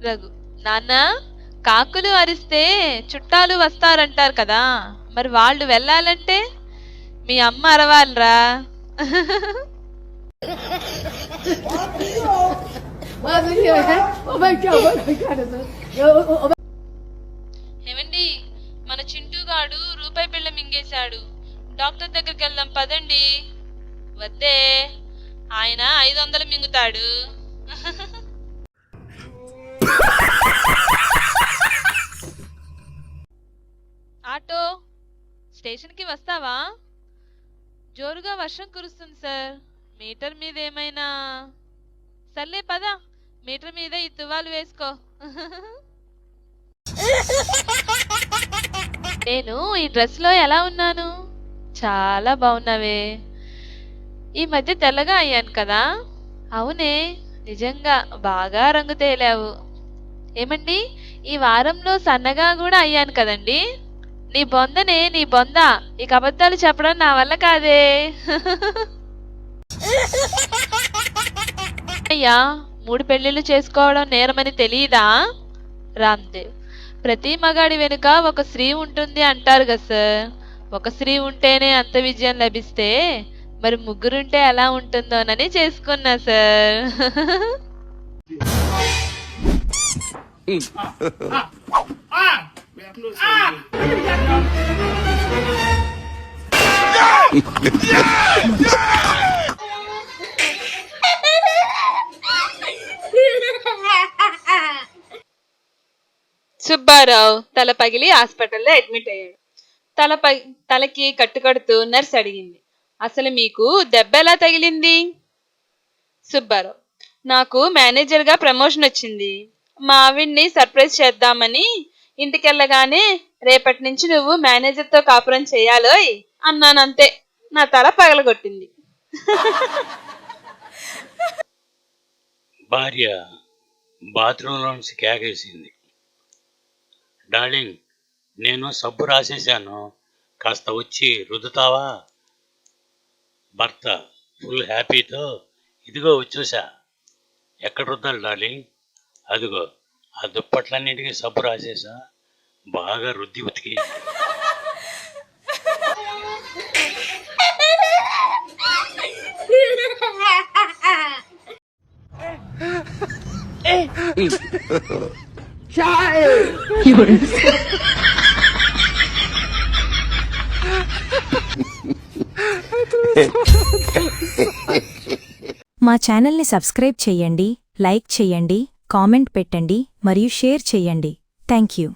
రఘు, నాన్న, కాకులు అరిస్తే చుట్టాలు వస్తారంటారు కదా, మరి వాళ్ళు వెళ్ళాలంటే మీ అమ్మ అరవాలిరా. ఏమండి, మన చింటూగాడు రూపాయి బిళ్ళ మింగేశాడు, డాక్టర్ దగ్గరికి వెళ్దాం పదండి. వద్దే, ఆయన 500 మింగుతాడు. ఆటో, స్టేషన్కి వస్తావా? జోరుగా వర్షం కురుస్తుంది సార్, మీటర్ మీద ఏమైనా. సర్లే పద, మీటర్ మీద ఈ తువాలు వేసుకో. నేను ఈ డ్రెస్ లో ఎలా ఉన్నాను? చాలా బాగున్నావే. ఈ మధ్య తెల్లగా అయ్యాను కదా? అవునే, నిజంగా బాగా రంగు తేలావు. ఏమండి, ఈ వారంలో సన్నగా కూడా అయ్యాను కదండి? నీ బొందనే, నీ బొంద. ఇక అబద్ధాలు చెప్పడం నా వల్ల కాదే. అయ్యా, 3 పెళ్లిళ్ళు చేసుకోవడం నేరమని తెలియదా? రామ్దేవ్, ప్రతి మగాడి వెనుక ఒక స్త్రీ ఉంటుంది అంటారు కదా సార్. ఒక స్త్రీ ఉంటేనే అంత విజయం లభిస్తే మరి ముగ్గురుంటే ఎలా ఉంటుందోనని చేసుకున్నా సార్. సుబ్బారావు తల పగిలి హాస్పిటల్లో అడ్మిట్ అయ్యాడు. తలకి కట్టుకడుతూ నర్స్ అడిగింది, అసలు మీకు దెబ్బ ఎలా తగిలింది? సుబ్బారావు, నాకు మేనేజర్గా ప్రమోషన్ వచ్చింది. మా ఆవిడ్ని సర్ప్రైజ్ చేద్దామని ఇంటికెళ్ళగానే, రేపటి నుంచి నువ్వు మేనేజర్తో కాపురం చేయాలోయ్ అన్నానంతే. నా తల పగలగొట్టింది. భార్య బాత్రూంలో నుంచి కేకేసింది, డార్లింగ్, నేను సబ్బు రాసేసాను, కాస్త వచ్చి రుద్దుతావా? భర్త ఫుల్ హ్యాపీతో, ఇదిగో వచ్చేసా. ఎక్కడ రుద్దాలి డార్లింగ్? అదిగో ఆ దుప్పట్లన్నింటికి సబ్బు రాసేసా, బాగా రుద్ది ఉతికి. మా ఛానల్ని సబ్స్క్రైబ్ చెయ్యండి, లైక్ చెయ్యండి, కామెంట్ పెట్టండి మరియు షేర్ చెయ్యండి. Thank you.